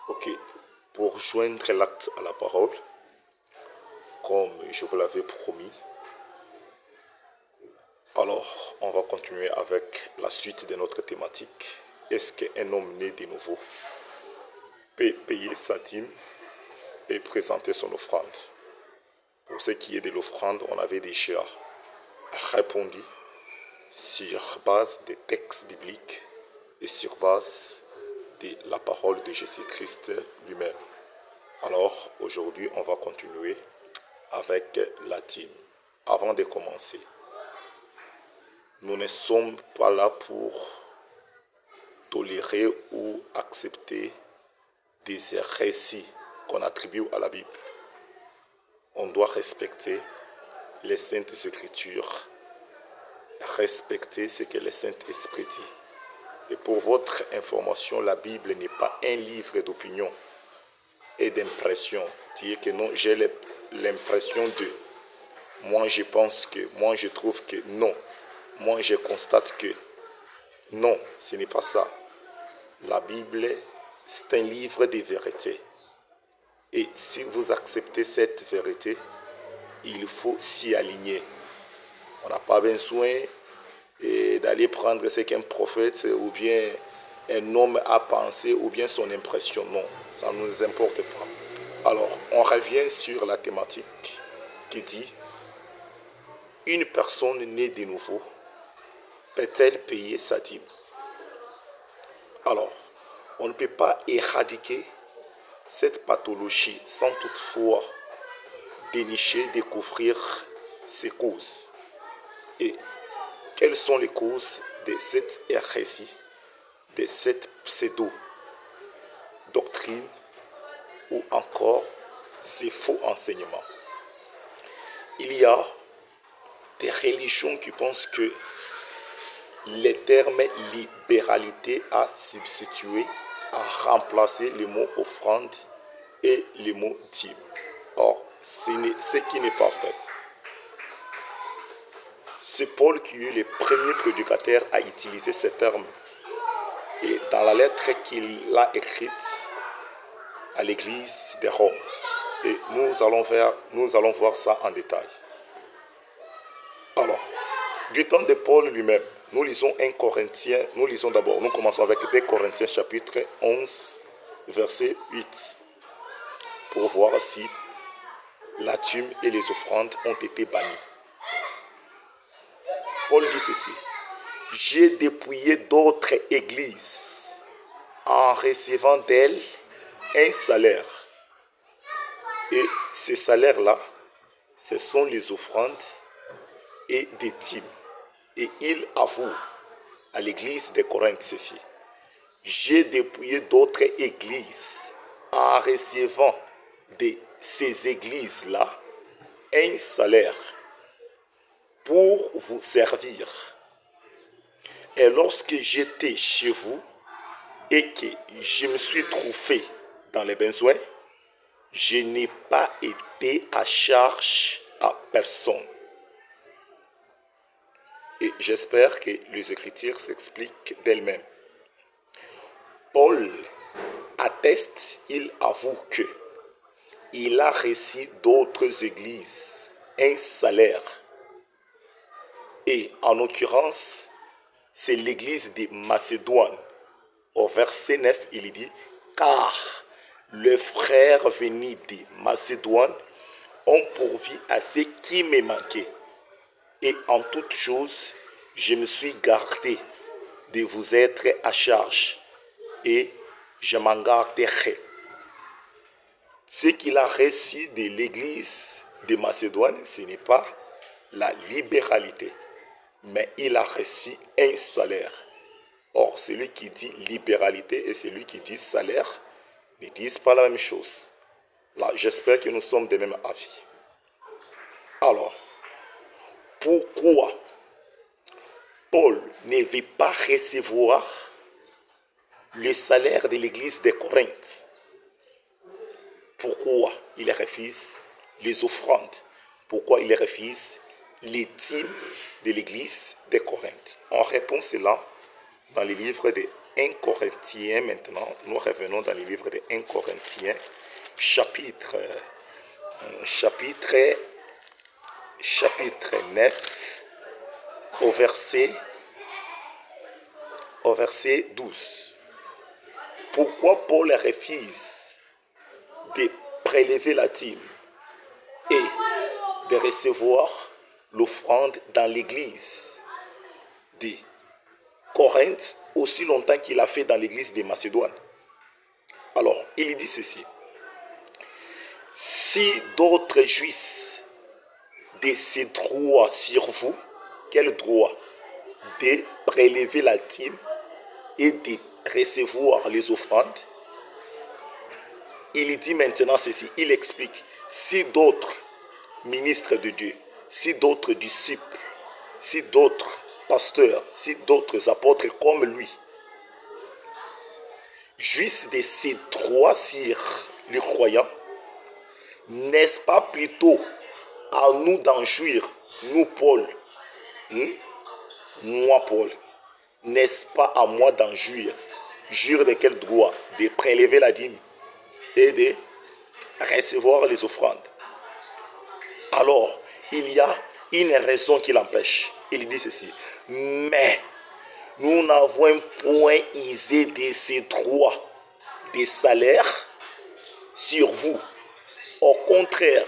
Ok, pour joindre l'acte à la parole, comme je vous l'avais promis, alors on va continuer avec la suite de notre thématique. Est-ce qu'un homme né de nouveau peut payer sa dîme et présenter son offrande? Pour ce qui est de l'offrande, on avait déjà répondu sur base des textes bibliques et sur base de la parole de Jésus-Christ lui-même. Alors aujourd'hui, on va continuer avec la dîme. Avant de commencer, nous ne sommes pas là pour tolérer ou accepter des récits qu'on attribue à la Bible. On doit respecter les Saintes Écritures, respecter ce que le Saint-Esprit dit. Et pour votre information, la Bible n'est pas un livre d'opinion et d'impression. Dire que non, j'ai l'impression de, moi je pense que, moi je trouve que, non, moi je constate que, non, ce n'est pas ça. La Bible, c'est un livre de vérité. Et si vous acceptez cette vérité, il faut s'y aligner. On n'a pas besoin d'aller prendre ce qu'un prophète ou bien un homme a pensé ou bien son impression. Non, ça ne nous importe pas. Alors, on revient sur la thématique qui dit « Une personne née de nouveau peut-elle payer sa dîme ?» Alors, on ne peut pas éradiquer cette pathologie sans toutefois dénicher, découvrir ses causes. Et quelles sont les causes de cette hérésie, de cette pseudo-doctrine ou encore ces faux enseignements? Il y a des religions qui pensent que le terme libéralité a substitué, a remplacé les mots offrande et les mots dîme. Or, ce qui n'est pas vrai. C'est Paul qui est le premier prédicateur à utiliser ce terme. Et dans la lettre qu'il a écrite à l'église de Rome. Et nous allons voir ça en détail. Alors, du temps de Paul lui-même, nous lisons 1 Corinthiens, nous commençons avec 2 Corinthiens chapitre 11, verset 8, pour voir si la dîme et les offrandes ont été bannies. Paul dit ceci: « J'ai dépouillé d'autres églises en recevant d'elles un salaire. Et ces salaires-là, ce sont les offrandes et des dîmes. » Et il avoue à l'église de Corinthe ceci: « J'ai dépouillé d'autres églises en recevant de ces églises-là un salaire pour vous servir. Et lorsque j'étais chez vous et que je me suis trouvé dans les besoins, je n'ai pas été à charge à personne. » Et j'espère que les Écritures s'expliquent d'elles-mêmes. Paul atteste, il avoue que il a reçu d'autres églises un salaire. Et en l'occurrence, c'est l'église de Macédoine. Au verset 9, il dit « Car les frères venus de Macédoine ont pourvu à ce qui me manquait. Et en toute chose, je me suis gardé de vous être à charge, et je m'en garderai. » Ce qu'il a reçu de l'église de Macédoine, ce n'est pas la libéralité, mais il a reçu un salaire. Or, celui qui dit libéralité et celui qui dit salaire ne disent pas la même chose. Là, j'espère que nous sommes de même avis. Alors, pourquoi Paul ne veut pas recevoir le salaire de l'église de Corinthe? Pourquoi il refuse les offrandes? Pourquoi il refuse les dîmes de l'église de Corinthe? On répond cela dans le livre de 1 Corinthiens maintenant. Nous revenons dans le livre de 1 Corinthiens, chapitre 9, au verset 12. Pourquoi Paul refuse de prélever la dîme et de recevoir l'offrande dans l'église de Corinthe aussi longtemps qu'il a fait dans l'église de Macédoine? Alors, il dit ceci. Si d'autres jouissent de ces droits sur vous, quel droit? De prélever la dîme et de recevoir les offrandes. Il dit maintenant ceci, il explique, si d'autres ministres de Dieu, si d'autres disciples, si d'autres pasteurs, si d'autres apôtres comme lui jouissent de ces droits sur les croyants, n'est-ce pas plutôt à nous d'en jouir, nous Paul, moi Paul, n'est-ce pas à moi d'en jouir? Jouir de quel droit? De prélever la dîme et de recevoir les offrandes. Alors, il y a une raison qui l'empêche. Il dit ceci, mais nous n'avons point usé de ces droits de salaire sur vous. Au contraire,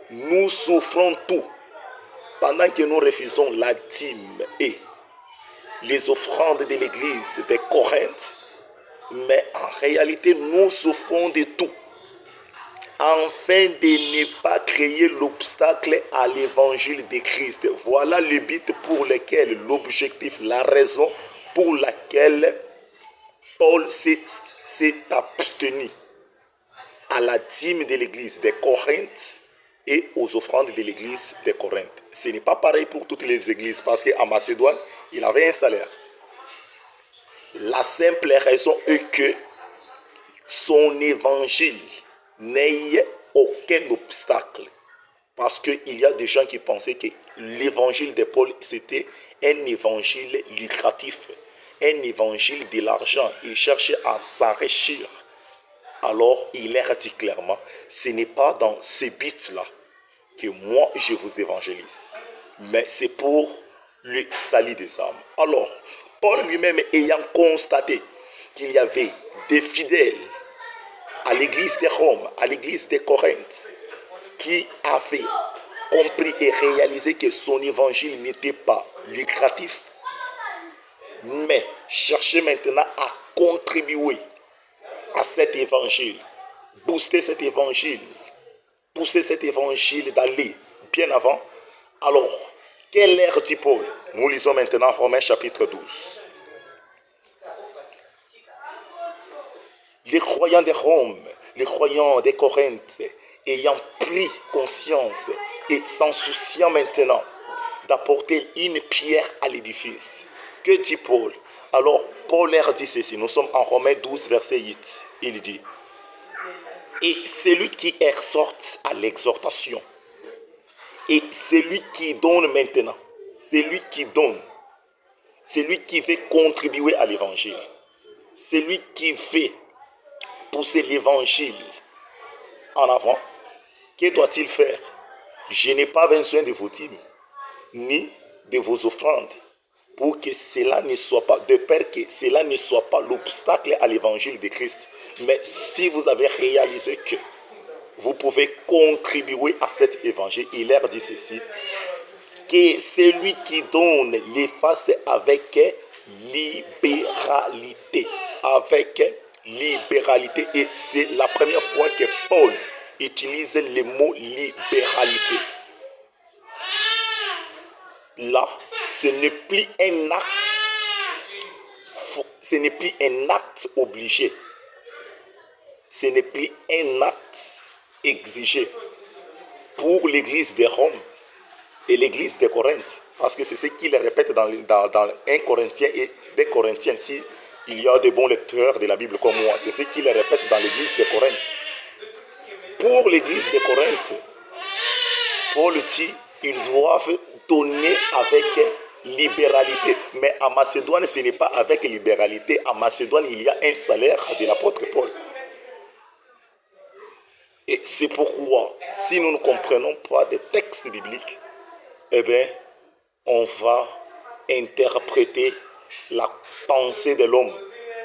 nous souffrons tout pendant que nous refusons la dîme et les offrandes de l'église de Corinthe, mais en réalité, nous souffrons de tout, afin de ne pas créer l'obstacle à l'évangile de Christ. Voilà le but pour lequel, l'objectif, la raison pour laquelle Paul s'est abstenu à la dîme de l'église de Corinthe et aux offrandes de l'église de Corinthe. Ce n'est pas pareil pour toutes les églises, parce qu'en Macédoine, il avait un salaire. La simple raison est que son évangile n'ait aucun obstacle. Parce qu'il y a des gens qui pensaient que l'évangile de Paul, c'était un évangile lucratif, un évangile de l'argent. Il cherchait à s'enrichir. Alors, il leur dit clairement, ce n'est pas dans ce but-là que moi, je vous évangélise. Mais c'est pour le salut des âmes. Alors, Paul lui-même ayant constaté qu'il y avait des fidèles à l'église de Rome, à l'église de Corinthe, qui avaient compris et réalisé que son évangile n'était pas lucratif, mais cherchait maintenant à contribuer à cet évangile, booster cet évangile, pousser cet évangile d'aller bien avant. Alors, quelle ère dit Paul? Nous lisons maintenant Romains chapitre 12. Les croyants de Rome, les croyants de Corinthe, ayant pris conscience et s'en souciant maintenant d'apporter une pierre à l'édifice. Que dit Paul? Alors, Paul leur dit ceci, nous sommes en Romains 12, verset 8. Il dit, et celui qui exhorte à l'exhortation, et celui qui donne maintenant, celui qui donne, celui qui veut contribuer à l'évangile, celui qui veut pousser l'évangile en avant, que doit-il faire? Je n'ai pas besoin de vos dîmes, ni de vos offrandes, pour que cela ne soit pas, de peur que cela ne soit pas l'obstacle à l'évangile de Christ. Mais si vous avez réalisé que vous pouvez contribuer à cet évangile, il leur dit ceci, que celui qui donne les fasse avec libéralité. Avec libéralité. Et c'est la première fois que Paul utilise le mot libéralité. Là, ce n'est plus un acte, ce n'est plus un acte obligé, ce n'est plus un acte exigé pour l'église de Rome et l'église de Corinthe, parce que c'est ce qu'il répète dans 1 Corinthiens et 2 Corinthiens. Si il y a des bons lecteurs de la Bible comme moi, c'est ce qu'il répète dans l'église de Corinthe. Pour l'église de Corinthe, Paul dit, ils doivent donner avec libéralité. Mais à Macédoine, ce n'est pas avec libéralité. À Macédoine, il y a un salaire de l'apôtre Paul. Et c'est pourquoi, si nous ne comprenons pas des textes bibliques, eh bien, on va interpréter la pensée de l'homme.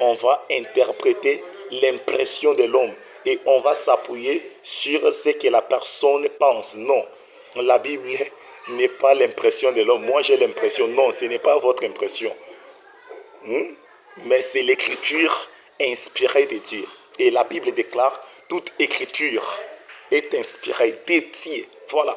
On va interpréter l'impression de l'homme. Et on va s'appuyer sur ce que la personne pense. Non, la Bible n'est pas l'impression de l'homme. Moi, j'ai l'impression. Non, ce n'est pas votre impression. Mais c'est l'écriture inspirée de Dieu. Et la Bible déclare, toute écriture est inspirée de Dieu. Voilà.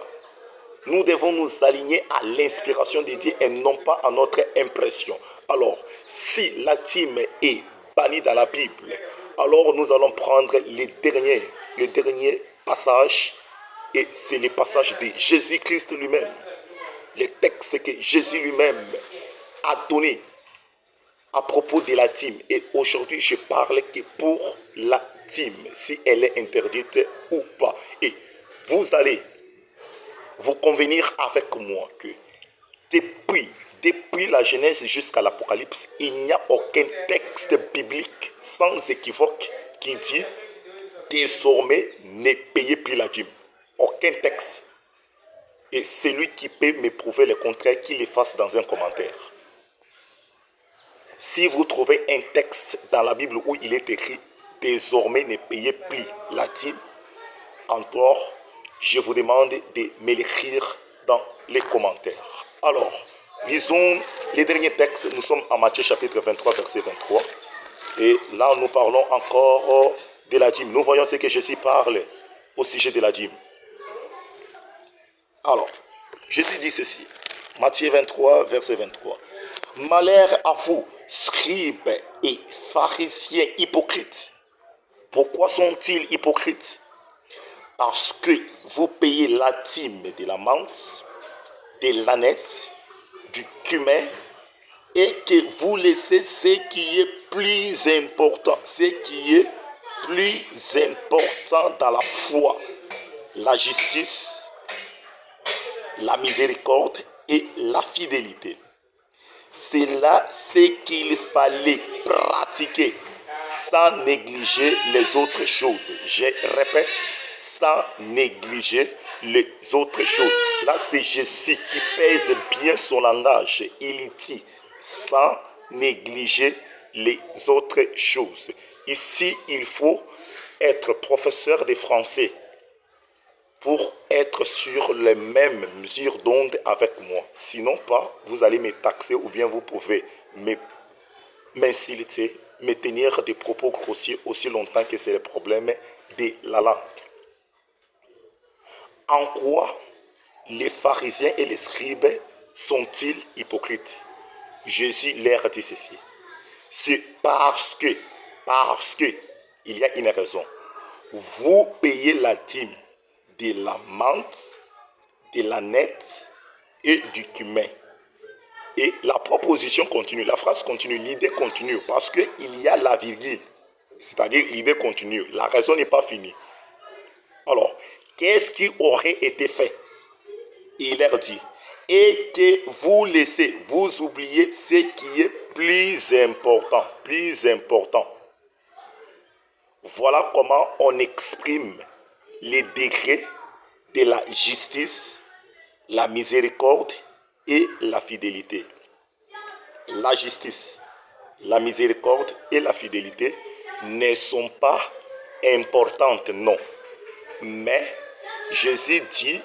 Nous devons nous aligner à l'inspiration de Dieu et non pas à notre impression. Alors, si la dîme est bannie dans la Bible, alors nous allons prendre le dernier passage, et c'est le passage de Jésus-Christ lui-même. Le texte que Jésus lui-même a donné à propos de la dîme. Et aujourd'hui, je parle que pour la dîme, si elle est interdite ou pas. Et vous allez vous convenir avec moi que depuis la Genèse jusqu'à l'Apocalypse, il n'y a aucun texte biblique sans équivoque qui dit désormais ne payez plus la dîme. Aucun texte. Et celui qui peut me prouver le contraire, qu'il le fasse dans un commentaire. Si vous trouvez un texte dans la Bible où il est écrit désormais ne payez plus la dîme, alors je vous demande de me l'écrire dans les commentaires. Alors, lisons les derniers textes. Nous sommes en Matthieu chapitre 23, verset 23. Et là, nous parlons encore de la dîme. Nous voyons ce que Jésus parle au sujet de la dîme. Alors, Jésus dit ceci. Matthieu 23, verset 23. Malheur à vous, scribes et pharisiens hypocrites. Pourquoi sont-ils hypocrites? Parce que vous payez la dîme de la menthe, de l'ânette, du cumin, et que vous laissez ce qui est plus important, ce qui est plus important dans la foi, la justice, la miséricorde et la fidélité. C'est là ce qu'il fallait pratiquer sans négliger les autres choses. Je répète, sans négliger les autres choses. Là, c'est Jésus qui pèse bien son langage. Il dit sans négliger les autres choses. Ici, il faut être professeur de français pour être sur les mêmes mesures d'onde avec moi. Sinon pas, vous allez me taxer ou bien vous pouvez m'insulter, me tenir des propos grossiers aussi longtemps que c'est le problème de la langue. En quoi les pharisiens et les scribes sont-ils hypocrites? Jésus leur dit ceci. C'est parce que, il y a une raison. Vous payez la dîme de la menthe, de l'ânette et du cumin. Et la proposition continue, la phrase continue, l'idée continue, parce qu'il y a la virgule, c'est-à-dire l'idée continue, la raison n'est pas finie. Alors, qu'est-ce qui aurait été fait? Il leur dit, et que vous laissez, vous oubliez ce qui est plus important, plus important. Voilà comment on exprime les degrés de la justice, la miséricorde et la fidélité. La justice, la miséricorde et la fidélité ne sont pas importantes, non. Mais Jésus dit,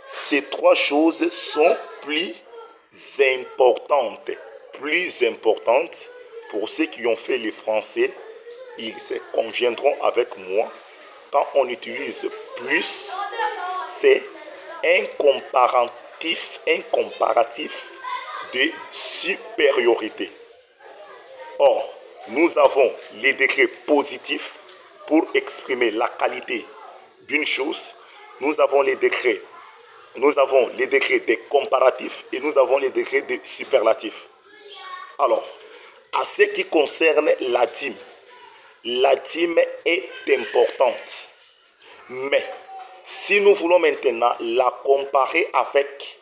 ces trois choses sont plus importantes pour ceux qui ont fait le français. Ils se conviendront avec moi. Quand on utilise plus, c'est un comparatif de supériorité. Or, nous avons les degrés positifs pour exprimer la qualité d'une chose. Nous avons les degrés des comparatifs et nous avons les degrés des superlatifs. Alors, à ce qui concerne la dîme est importante. Mais si nous voulons maintenant la comparer avec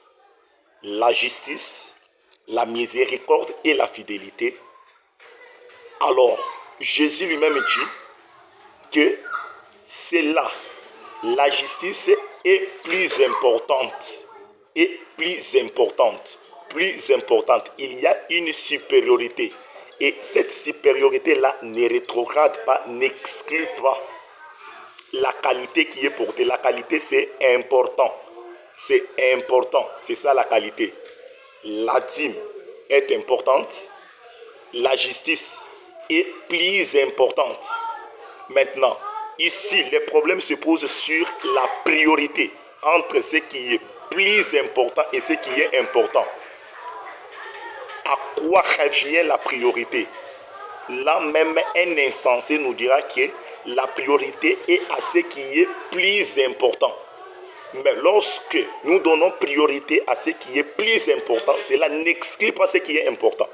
la justice, la miséricorde et la fidélité, alors Jésus lui-même dit que c'est là, la justice est plus importante. Et plus importante. Il y a une supériorité. Et cette supériorité-là ne rétrograde pas, n'exclut pas la qualité qui est portée. La qualité, c'est important. C'est important. C'est ça la qualité. La dîme est importante. La justice est plus importante. Maintenant, ici, les problèmes se posent sur la priorité entre ce qui est plus important et ce qui est important. À quoi revient la priorité? Là même, un insensé nous dira que la priorité est à ce qui est plus important. Mais lorsque nous donnons priorité à ce qui est plus important, cela n'exclut pas ce qui est important.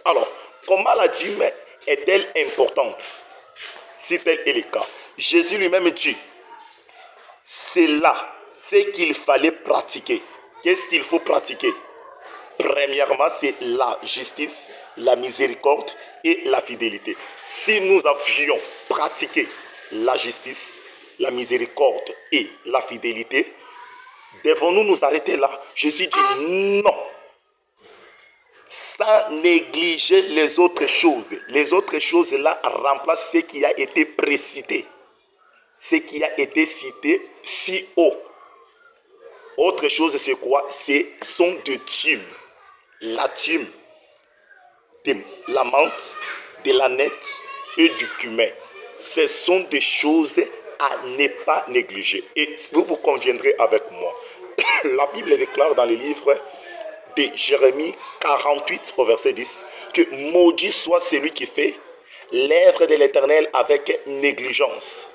Alors, comment la dîme est-elle importante? Si tel est le cas, Jésus lui-même dit, c'est là ce qu'il fallait pratiquer. Qu'est-ce qu'il faut pratiquer? Premièrement, c'est la justice, la miséricorde et la fidélité. Si nous avions pratiqué la justice, la miséricorde et la fidélité, devons-nous nous arrêter là? Jésus dit non. Sans négliger les autres choses. Les autres choses là remplacent ce qui a été précité. Ce qui a été cité si haut. Autre chose, c'est quoi? Ce sont des dîmes. La dîme, de la menthe, de l'ânette et du cumin. Ce sont des choses à ne pas négliger. Et vous conviendrez avec moi. La Bible déclare dans le livre de Jérémie 48 au verset 10 que maudit soit celui qui fait l'œuvre de l'Éternel avec négligence.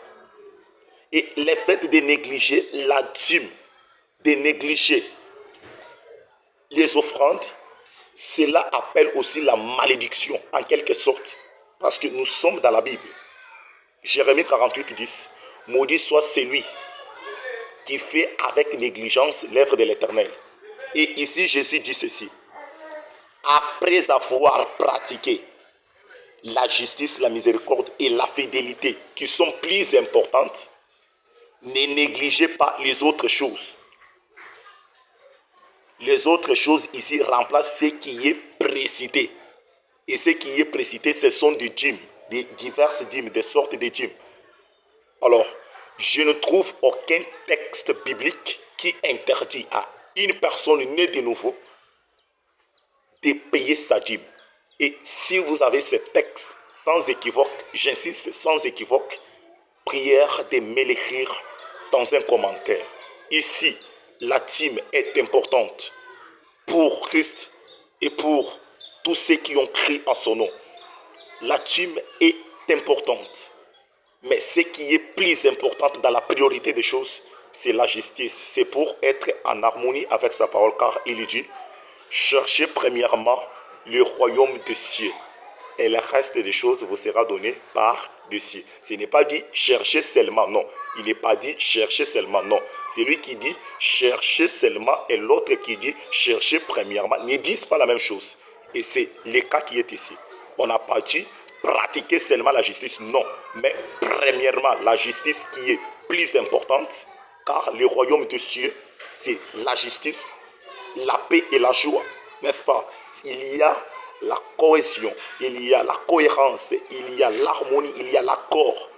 Et le fait de négliger la dîme, de négliger les offrandes, cela appelle aussi la malédiction en quelque sorte, parce que nous sommes dans la Bible. Jérémie 48 10, maudit soit celui qui fait avec négligence l'œuvre de l'Éternel. Et ici Jésus dit ceci: après avoir pratiqué la justice, la miséricorde et la fidélité qui sont plus importantes, ne négligez pas les autres choses. Les autres choses ici remplacent ce qui est précité. Et ce qui est précité, ce sont des dîmes, des diverses dîmes, des sortes de dîmes. Alors, je ne trouve aucun texte biblique qui interdit à une personne née de nouveau de payer sa dîme. Et si vous avez ce texte, sans équivoque, j'insiste, sans équivoque, prière de me l'écrire dans un commentaire. Ici, la dîme est importante pour Christ et pour tous ceux qui ont crié à son nom. La dîme est importante. Mais ce qui est plus important dans la priorité des choses, c'est la justice. C'est pour être en harmonie avec sa parole, car il dit: cherchez premièrement le royaume des cieux, et le reste des choses vous sera donné par-dessus. Ce n'est pas dit chercher seulement, non. Il n'est pas dit chercher seulement, non. C'est lui qui dit chercher seulement et l'autre qui dit chercher premièrement ne disent pas la même chose. Et c'est le cas qui est ici. On n'a pas dit pratiquer seulement la justice, non. Mais premièrement, la justice qui est plus importante, car le royaume des cieux, c'est la justice, la paix et la joie, n'est-ce pas? Il y a la cohésion, il y a la cohérence, il y a l'harmonie, il y a l'accord.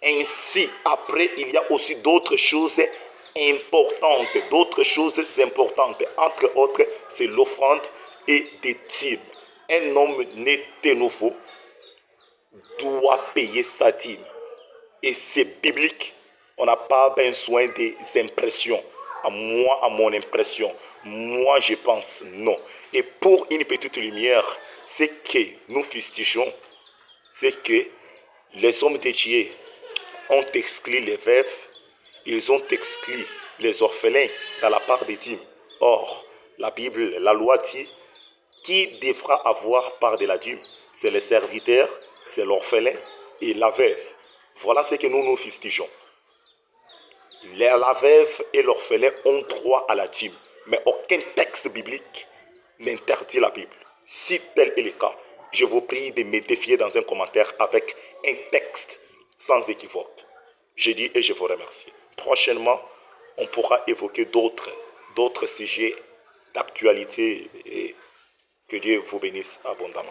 Ainsi, après, il y a aussi d'autres choses importantes, Entre autres, c'est l'offrande et des dîmes. Un homme né de nouveau doit payer sa dîme. Et c'est biblique. On n'a pas besoin des impressions. À mon impression, moi je pense non. Et pour une petite lumière, ce que nous fustigeons, c'est que les hommes de Dieu ont exclu les veuves, ils ont exclu les orphelins dans la part des dîmes. Or, la Bible, la loi dit, qui devra avoir part de la dîme? C'est le serviteur, c'est l'orphelin et la veuve. Voilà ce que nous fustigeons. La veuve et l'orphelin ont droit à la dîme, mais aucun texte biblique n'interdit la Bible. Si tel est le cas, je vous prie de me défier dans un commentaire avec un texte sans équivoque. Je dis et je vous remercie. Prochainement, on pourra évoquer d'autres sujets d'actualité et que Dieu vous bénisse abondamment.